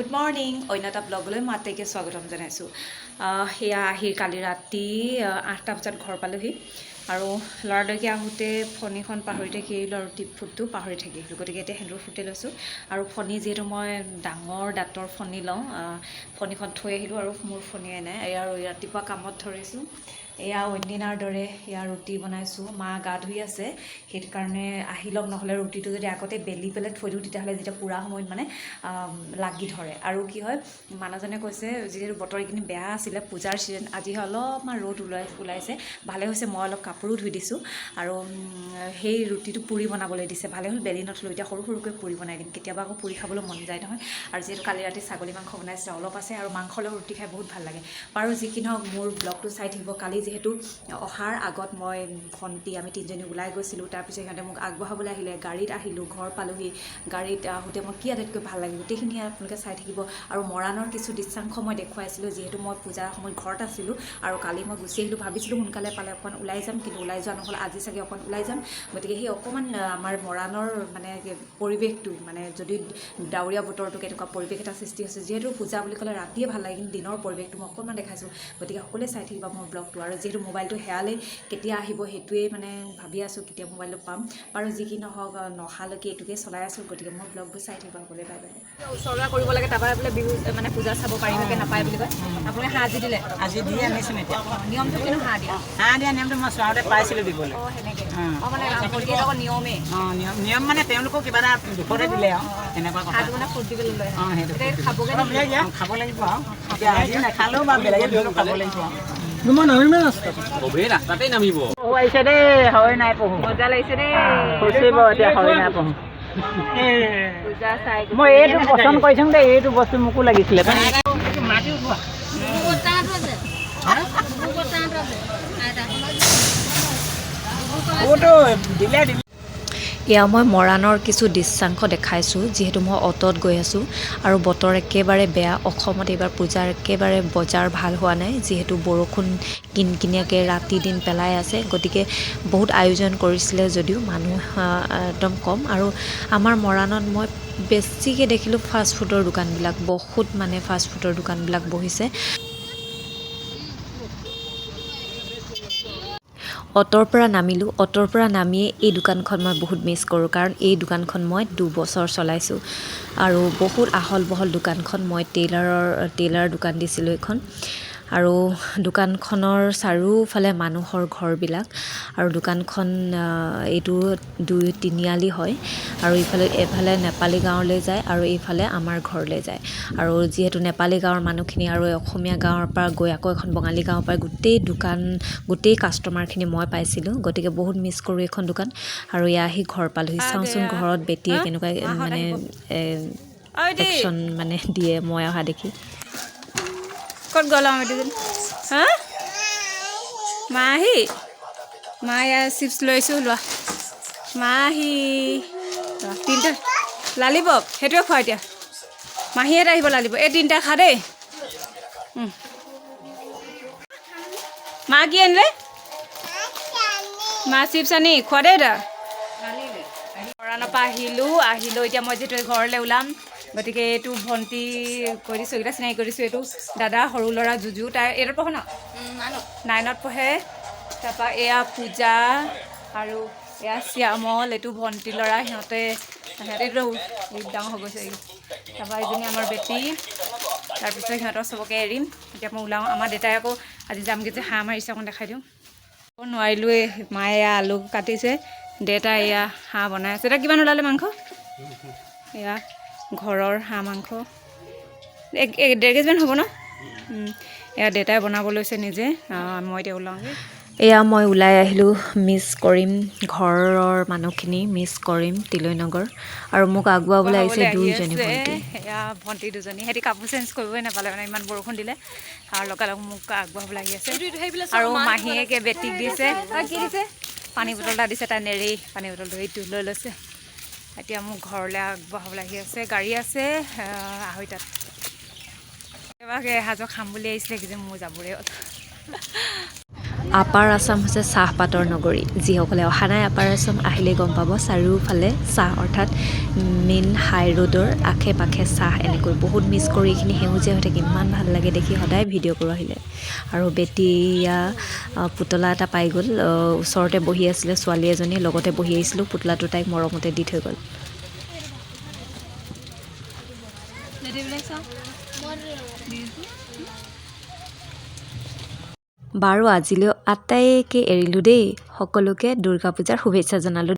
good morning অন্যতা ব্লগলৈ মাত্ৰকে স্বাগতম জনাইছোঁ সেয়া আহি কালি ৰাতি 8টা বজাত ঘৰ পালোহি আৰু লৰালৈকে আহোঁতে ফণীখন পাহৰি থাকি আহিলোঁ আৰু টিপ ফুটটো পাহৰি থাকি আহিলোঁ গতিকে এতিয়া সেন্দুৰ ফুটি লৈছোঁ আৰু ফণী যিহেতু মই ডাঙৰ দাঁতৰ ফণী লওঁ ফণীখন থৈ আহিলোঁ আৰু মোৰ ফণীয়ে নাই এয়া আৰু ৰাতিপুৱা কামত ধৰিছোঁ এয়া অন্যদিনাৰ দৰে এয়া ৰুটি বনাইছোঁ মা গা ধুই আছে সেইটো কাৰণে আহি লওক নহ'লে ৰুটিটো যদি আগতে বেলি পেলাই থৈ দিওঁ তেতিয়াহ'লে যেতিয়া পুৰা সময়ত মানে লাগি ধৰে আৰু কি হয় মানুহজনে কৈছে যিহেতু বতৰ এইখিনি বেয়া আছিলে পূজাৰ ছিজন আজি অলপমান ৰ'দ ওলাইছে ভালে হৈছে মই অলপ কাপোৰো ধুই দিছোঁ আৰু সেই ৰুটিটো পুৰি বনাবলৈ দিছে ভালে হ'ল বেলি নথলোঁ এতিয়া সৰু সৰুকৈ পুৰি বনাই দিম কেতিয়াবা আকৌ পুৰি খাবলৈ মন যায় নহয় আৰু যিহেতু কালি ৰাতি ছাগলী মাংস বনাইছে অলপ আছে আৰু মাংসৰ লগত ৰুটি খাই বহুত ভাল লাগে বাৰু যি কি নহওক মোৰ ব্লগটো চাই থাকিব কালি যিহেতু অহাৰ আগত মই ভণ্টি আমি তিনিজনী ওলাই গৈছিলোঁ তাৰপিছত সিহঁতে মোক আগবঢ়াবলৈ আহিলে গাড়ীত আহিলোঁ ঘৰ পালোহি গাড়ীত আহোঁতে মই কি আটাইতকৈ ভাল লাগে গোটেইখিনি আপোনালোকে চাই থাকিব আৰু মৰাণৰ কিছু দৃশ্যাংশ মই দেখুৱাইছিলোঁ যিহেতু মই পূজাৰ সময়ত ঘৰত আছিলোঁ আৰু কালি মই গুচি আহিলোঁ ভাবিছিলোঁ সোনকালে পালে অকণমান ওলাই যাম কিন্তু ওলাই যোৱা নহ'ল আজি চাগে অকণমান ওলাই যাম গতিকে সেই অকণমান আমাৰ মৰাণৰ মানে পৰিৱেশটো মানে যদি ডাৱৰীয়া বতৰটো কেনেকুৱা পৰিৱেশ এটা সৃষ্টি হৈছে যিহেতু পূজা বুলি ক'লে ৰাতিয়ে ভাল লাগে কিন্তু দিনৰ পৰিৱেশটো মই অকণমান দেখাইছোঁ গতিকে সকলোৱে চাই থাকিবা মোৰ ব্লগটো আৰু যিহেতু মোবাইলটো হেৰালে কেতিয়া আহিব সেইটোৱে মানে ভাবি আছোঁ কেতিয়া মোবাইলটো পাম বাৰু যি কি নহওক নহালৈকে এইটোকে চলাই আছোঁ গতিকে মোৰ ব্লগবোৰ চাই থাকিবা সকলোৱে বাই বাই উচৰ্গা কৰিব লাগে তাৰপৰা বোলে বিহু মানে পূজা চাব পাৰিবকে নাপায় বুলি কয় আপুনি হাঁহ আজি দিলে আজি দি আনিছোঁ এতিয়া নিয়মটো কিন্তু হাঁহ দিয়া নিয়মটো মই চোৱাওঁতে পাইছিলোঁ দিবলৈ সেনেকৈ মানে আকৌ নিয়মেই নিয়ম মানে তেওঁলোকেও কিবা এটা দুখতে দিলে আৰু এনেকুৱা কথা হাঁহটো মানে ফূৰ্তি কৰি লৈ সেইটো খাবগৈ খাব লাগিব আৰু এতিয়া আজি নাখালেও বা বেলেগে দিলেও খাব লাগিব আৰু ৰাস্তাতেই নামিব আহিছে দেই হয় নাই পঢ়ো মজা লাগিছে দেই এতিয়া হয় নাই পঢ়ো পূজা চাই মই এইটো পচন্দ কৰিছোঁ দেই এইটো বস্তু মোকো লাগিছিলে এয়া মই মৰাণৰ কিছু দৃশ্যাংশ দেখাইছোঁ যিহেতু মই অ'টত গৈ আছোঁ আৰু বতৰ একেবাৰে বেয়া অসমত এইবাৰ পূজাৰ একেবাৰে বজাৰ ভাল হোৱা নাই যিহেতু বৰষুণ কিনকিনীয়াকৈ ৰাতি দিন পেলাই আছে গতিকে বহুত আয়োজন কৰিছিলে যদিও মানুহ একদম কম আৰু আমাৰ মৰাণত মই বেছিকৈ দেখিলোঁ ফাষ্টফুডৰ দোকানবিলাক বহুত মানে ফাষ্টফুডৰ দোকানবিলাক বহিছে অ'টৰ পৰা নামিলোঁ অ'টৰ পৰা নামিয়ে এই দোকানখন মই বহুত মিছ কৰোঁ কাৰণ এই দোকানখন মই 2 বছৰ চলাইছোঁ আৰু বহুত আহল বহল দোকানখন মই টেইলাৰৰ দোকান দিছিলোঁ এখন আৰু দোকানখনৰ চাৰিওফালে মানুহৰ ঘৰবিলাক আৰু দোকানখন এইটো 2 তিনিআলি হয় আৰু এফালে নেপালী গাঁৱলৈ যায় আৰু এইফালে আমাৰ ঘৰলৈ যায় আৰু যিহেতু নেপালী গাঁৱৰ মানুহখিনি আৰু অসমীয়া গাঁৱৰ পৰা গৈ আকৌ এখন বঙালী গাঁৱৰ পৰা গোটেই কাষ্টমাৰখিনি মই পাইছিলোঁ গতিকে বহুত মিছ কৰোঁ এইখন দোকান আৰু এয়া আহি ঘৰ পালোহি চাওঁচোন ঘৰত বেটিয়ে কেনেকুৱা মানে একশ্যন মানে দিয়ে মই অহা দেখি ক'ত গ'ল হা মাহি ইয়াৰ চিপছ লৈছোঁ লোৱা মাহি তিনিটা লালিপপ সেইটোৱে খোৱা এতিয়া মাহীহঁত আহিব লালিপপ এই তিনিটা খা দেই মা কি আনিলে মা চিপছ আনি খোৱা দেই এটা মৰাণৰ পৰা আহিলোঁ এতিয়া মই যিহেতু ঘৰলৈ ওলাম গতিকে এইটো ভণ্টি কৈ দিছোঁ এইকেইটা চিনাকি কৰি দিছোঁ এইটো দাদা সৰু ল'ৰা জুজু তাই 8ত পঢ়ে ন 9ত পঢ়ে তাৰপৰা এয়া পূজা আৰু এয়া শ্যামল এইটো ভণ্টি ল'ৰা সিহঁতেতো বহুত ডাঙৰ হৈ গৈছে তাৰপৰা এইজনী আমাৰ বেটী তাৰপিছত সিহঁতৰ চবকে এৰিম এতিয়া মই ওলাওঁ আমাৰ দেউতাই আকৌ আজি যামগৈ যে হাঁহ মাৰিছে অকণ দেখাই দিওঁ নোৱাৰিলোঁৱেই মায়ে এয়া আলু কাটিছে দেউতাই এয়া হাঁহ বনাই আছে এতিয়া কিমান ওলালে মাংস এয়া ঘৰৰ হাঁহ মাংস 1.5 কেজিমান হ'ব ন এয়া দেউতাই বনাব লৈছে নিজে মই এতিয়া ওলাওঁগৈ এয়া মই ওলাই আহিলোঁ মিছ কৰিম ঘৰৰ মানুহখিনি মিছ কৰিম তিলৈ নগৰ আৰু মোক আগুৱাবলৈ আহিছে 2জনী ভণ্টি এয়া ভণ্টি 2জনী সিহঁতি কাপোৰ চেঞ্জ কৰিবই নাপালে মানে ইমান বৰষুণ দিলে আৰু লগালগ মোক আগবঢ়াবলৈ আহি আছে আৰু মাহীয়েকে বেটিক দিছে কি দিছে পানী বটল এটা দিছে তাই নেৰি পানী বটলটো এইটো লৈ লৈছে এতিয়া মোক ঘৰলৈ আগবঢ়াবলৈ আহি আছে গাড়ী আছে 2:30 এবাৰ এসাঁজৰ খাম বুলি আহিছিলে কিন্তু মোৰ যাবৰে হ'ল আপাৰ আছাম হৈছে চাহপাতৰ নগৰী যিসকলে অহা নাই আপাৰ আছাম আহিলে গম পাব চাৰিওফালে চাহ অৰ্থাৎ মেইন হাই ৰোডৰ আশে পাশে চাহ এনেকৈ বহুত মিছ কৰি এইখিনি সেউজীয়া হৈ থাকে ইমান ভাল লাগে দেখি সদায় ভিডিঅ' কৰোঁ আহিলে আৰু বেটিয়া পুতলা এটা পাই গ'ল ওচৰতে বহি আছিলে ছোৱালী এজনী লগতে বহি আহিছিলোঁ পুতলাটো তাইক মৰমতে দি থৈ গ'ল বাৰু আজিলৈ আটাইকে এৰিলোঁ দেই সকলোকে দুৰ্গা পূজাৰ শুভেচ্ছা জনালোঁ